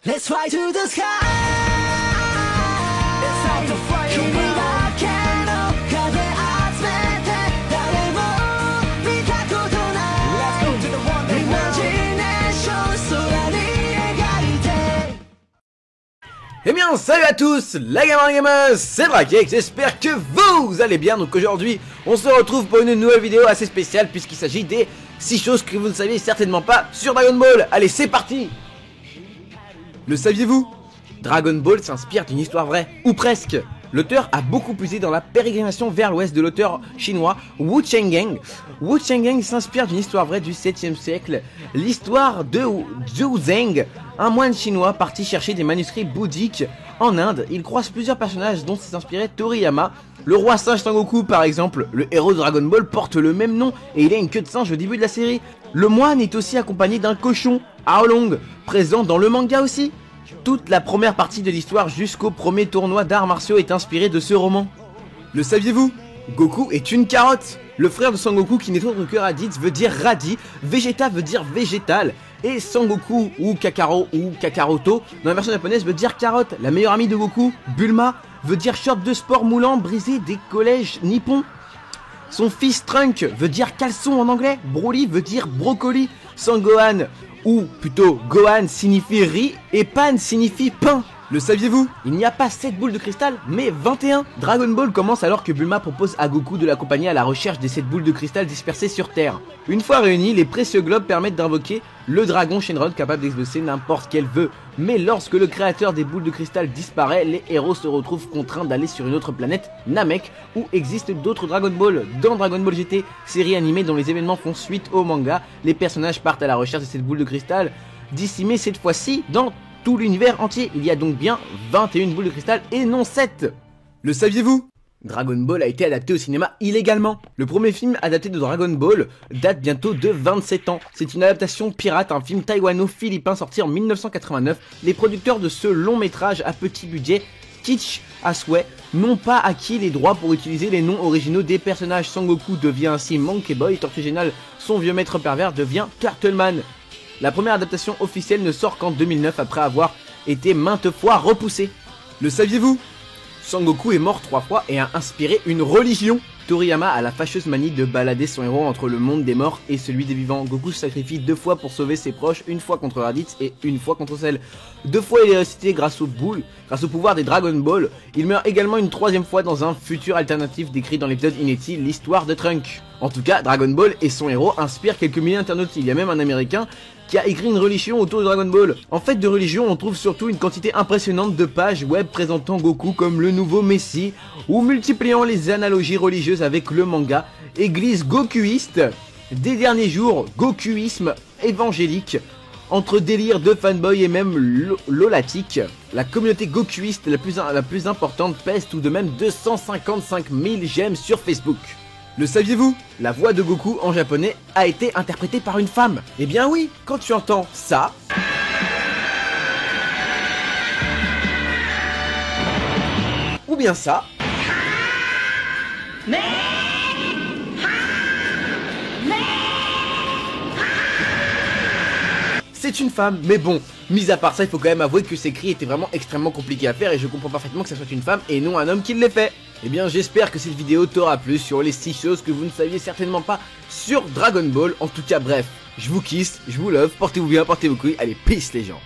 Let's fly to the sky. It's time to fly away. 君だけの風集めて誰も見たことない Let's go to the wonderworld. Imagination 空に描いて Eh bien salut à tous, la gamer gameuse, c'est Drakek, j'espère que vous allez bien. Donc aujourd'hui on se retrouve pour une nouvelle vidéo assez spéciale puisqu'il s'agit des 6 choses que vous ne saviez certainement pas sur Dragon Ball. Allez, c'est parti. Le saviez-vous? Dragon Ball s'inspire d'une histoire vraie, ou presque. L'auteur a beaucoup puisé dans la pérégrination vers l'ouest de l'auteur chinois Wu Chenggang. Wu Chenggang s'inspire d'une histoire vraie du 7e siècle, l'histoire de Zhu Zeng, un moine chinois parti chercher des manuscrits bouddhiques en Inde. Il croise plusieurs personnages dont s'est inspiré Toriyama. Le roi singe Sangoku par exemple, le héros de Dragon Ball porte le même nom et il a une queue de singe au début de la série. Le moine est aussi accompagné d'un cochon, Aolong, présent dans le manga aussi. Toute la première partie de l'histoire jusqu'au premier tournoi d'arts martiaux est inspirée de ce roman. Le saviez-vous? Goku est une carotte. Le frère de Sangoku qui n'est autre que Raditz veut dire radis, Vegeta veut dire végétal, et Sangoku ou Kakaro ou Kakaroto dans la version japonaise veut dire carotte. La meilleure amie de Goku, Bulma, veut dire short de sport moulant brisé des collèges nippons. Son fils Trunk veut dire caleçon en anglais, Broly veut dire brocoli, Sangohan ou plutôt Gohan signifie riz et Pan signifie pain. Le saviez-vous? Il n'y a pas 7 boules de cristal, mais 21. Dragon Ball commence alors que Bulma propose à Goku de l'accompagner à la recherche des 7 boules de cristal dispersées sur Terre. Une fois réunis, les précieux globes permettent d'invoquer le dragon Shenron capable d'exaucer n'importe quel vœu. Mais lorsque le créateur des boules de cristal disparaît, les héros se retrouvent contraints d'aller sur une autre planète, Namek, où existent d'autres Dragon Ball. Dans Dragon Ball GT, série animée dont les événements font suite au manga, les personnages partent à la recherche de cette boule de cristal, dissimées cette fois-ci dans tout l'univers entier. Il y a donc bien 21 boules de cristal et non 7. Le saviez-vous? Dragon Ball a été adapté au cinéma illégalement. Le premier film adapté de Dragon Ball date bientôt de 27 ans. C'est une adaptation pirate, un film taïwano-philippin sorti en 1989. Les producteurs de ce long métrage à petit budget, kitsch à souhait, n'ont pas acquis les droits pour utiliser les noms originaux des personnages. Sangoku devient ainsi Monkey Boy, Tortue Géniale, son vieux maître pervers devient Turtleman. La première adaptation officielle ne sort qu'en 2009 après avoir été maintes fois repoussée. Le saviez-vous? Sangoku est mort 3 fois et a inspiré une religion. Toriyama a la fâcheuse manie de balader son héros entre le monde des morts et celui des vivants. Goku se sacrifie 2 fois pour sauver ses proches, une fois contre Raditz et une fois contre Cell. 2 fois il est ressuscité grâce aux boules, grâce au pouvoir des Dragon Ball. Il meurt également une 3e fois dans un futur alternatif décrit dans l'épisode inédit, l'histoire de Trunk. En tout cas, Dragon Ball et son héros inspirent quelques milliers d'internautes. Il y a même un américain qui a écrit une religion autour de Dragon Ball. En fait, de religion, on trouve surtout une quantité impressionnante de pages web présentant Goku comme le nouveau Messie, ou multipliant les analogies religieuses avec le manga, église gokuiste, des derniers jours, gokuisme évangélique, entre délire de fanboy et même lolatique. La communauté gokuiste la plus importante pèse tout de même 255 000 j'aime sur Facebook. Le saviez-vous? La voix de Goku en japonais a été interprétée par une femme. Eh bien oui, quand tu entends ça, ou bien ça, c'est une femme. Mais bon, mis à part ça, il faut quand même avouer que ces cris étaient vraiment extrêmement compliqués à faire et je comprends parfaitement que ça soit une femme et non un homme qui l'ait fait. Eh bien j'espère que cette vidéo t'aura plu sur les 6 choses que vous ne saviez certainement pas sur Dragon Ball. En tout cas bref, je vous kiss, je vous love, portez-vous bien, portez-vous couilles, allez peace les gens.